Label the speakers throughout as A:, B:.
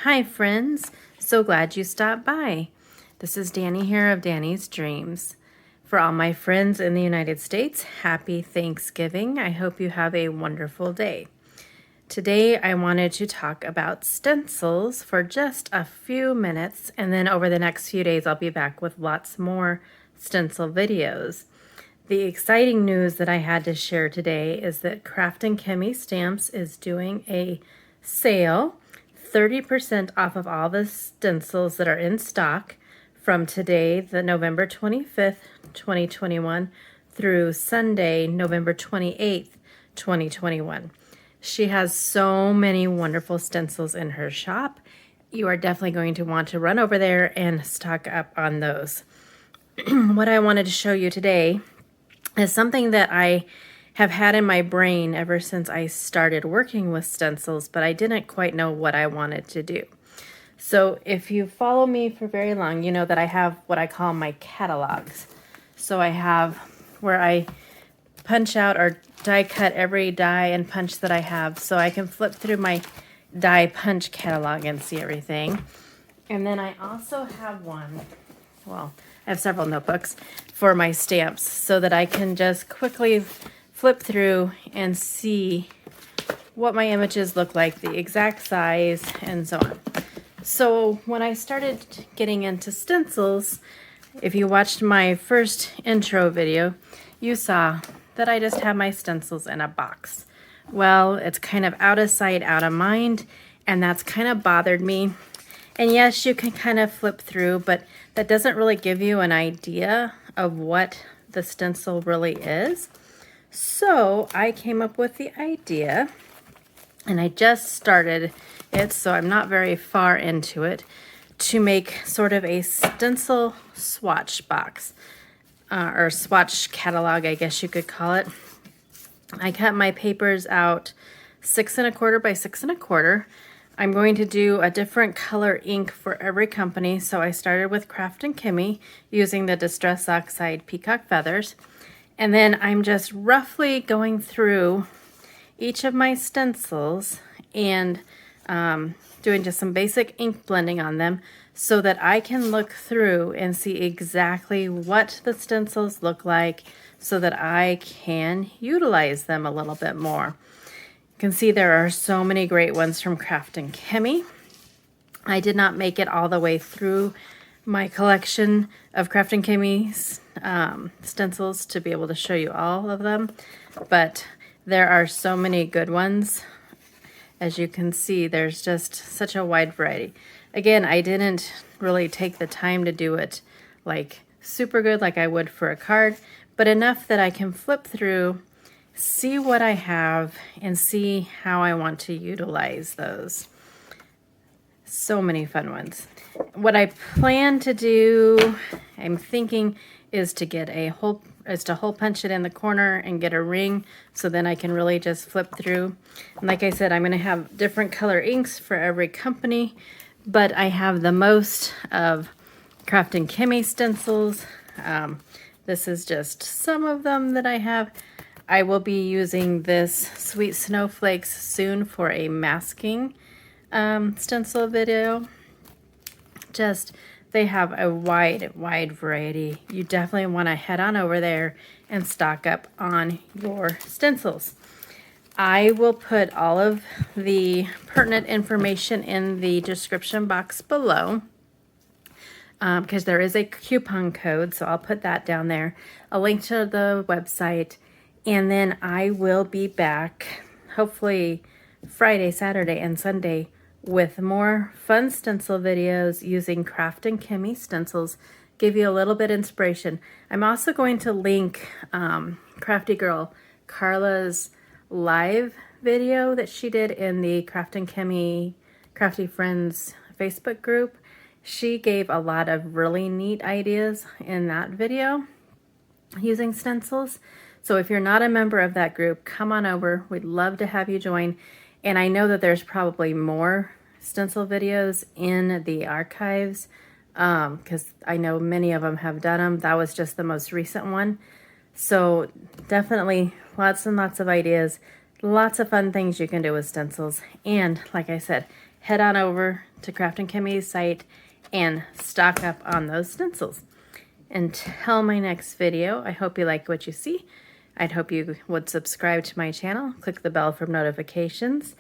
A: Hi friends, so glad you stopped by. This is Danny here of Danny's Dreams. For all my friends in the United States, happy Thanksgiving. I hope you have a wonderful day. Today I wanted to talk about stencils for just a few minutes, and then over the next few days I'll be back with lots more stencil videos. The exciting news that I had to share today is that Kraftin Kimmie Stamps is doing a sale, 30% off of all the stencils that are in stock from today, the November 25th, 2021 through Sunday, November 28th, 2021. She has so many wonderful stencils in her shop. You are definitely going to want to run over there and stock up on those. What I wanted to show you today is something that I have had in my brain ever since I started working with stencils, but I didn't quite know what I wanted to do. So if you follow me for very long, you know that I have what I call my catalogs. So I have where I punch out or die cut every die and punch that I have, so I can flip through my die punch catalog and see everything. And then I also have one, well, I have several notebooks for my stamps so that I can just quickly flip through and see what my images look like, the exact size, and so on. So when I started getting into stencils, if you watched my first intro video, you saw that I just have my stencils in a box. Well, it's kind of out of sight, out of mind, and that's kind of bothered me. And yes, you can kind of flip through, but that doesn't really give you an idea of what the stencil really is. So I came up with the idea, and I just started it, so I'm not very far into it, to make sort of a stencil swatch box, or swatch catalog, I guess you could call it. I cut my papers out 6 1/4 by 6 1/4. I'm going to do a different color ink for every company, so I started with Kraftin Kimmie using the Distress Oxide Peacock Feathers. And then I'm just roughly going through each of my stencils and doing just some basic ink blending on them so that I can look through and see exactly what the stencils look like so that I can utilize them a little bit more. You can see there are so many great ones from Kraftin Kimmie. I did not make it all the way through my collection of Kraftin Kimmie's stencils to be able to show you all of them, but there are so many good ones. As you can see, there's just such a wide variety. Again, I didn't really take the time to do it like super good like I would for a card, but enough that I can flip through, see what I have, and see how I want to utilize those. So many fun ones. What I plan to do, I'm thinking, is to get a hole punch it in the corner and get a ring, so then I can really just flip through. And like I said, I'm going to have different color inks for every company, but I have the most of Kraftin Kimmie stencils. This is just some of them that I have. I will be using this Sweet Snowflakes soon for a masking stencil video. They have a wide variety. You definitely want to head on over there and stock up on your stencils. I will put all of the pertinent information in the description box below because there is a coupon code, so I'll put that down there, a link to the website, and then I will be back hopefully Friday, Saturday, and Sunday with more fun stencil videos using Kraftin Kimmie stencils, give you a little bit of inspiration. I'm also going to link Crafty Girl Carla's live video that she did in the Kraftin Kimmie Crafty Friends Facebook group. She gave a lot of really neat ideas in that video using stencils. So if you're not a member of that group, come on over. We'd love to have you join. And I know that there's probably more stencil videos in the archives because I know many of them have done them. That was just the most recent one. So definitely lots and lots of ideas, lots of fun things you can do with stencils. And like I said, head on over to Kraftin Kimmie's site and stock up on those stencils. Until my next video, I hope you like what you see. I'd hope you would subscribe to my channel, click the bell for notifications,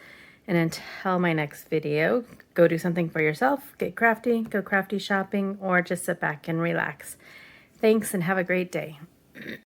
A: and until my next video, go do something for yourself, get crafty, go crafty shopping, or just sit back and relax. Thanks and have a great day.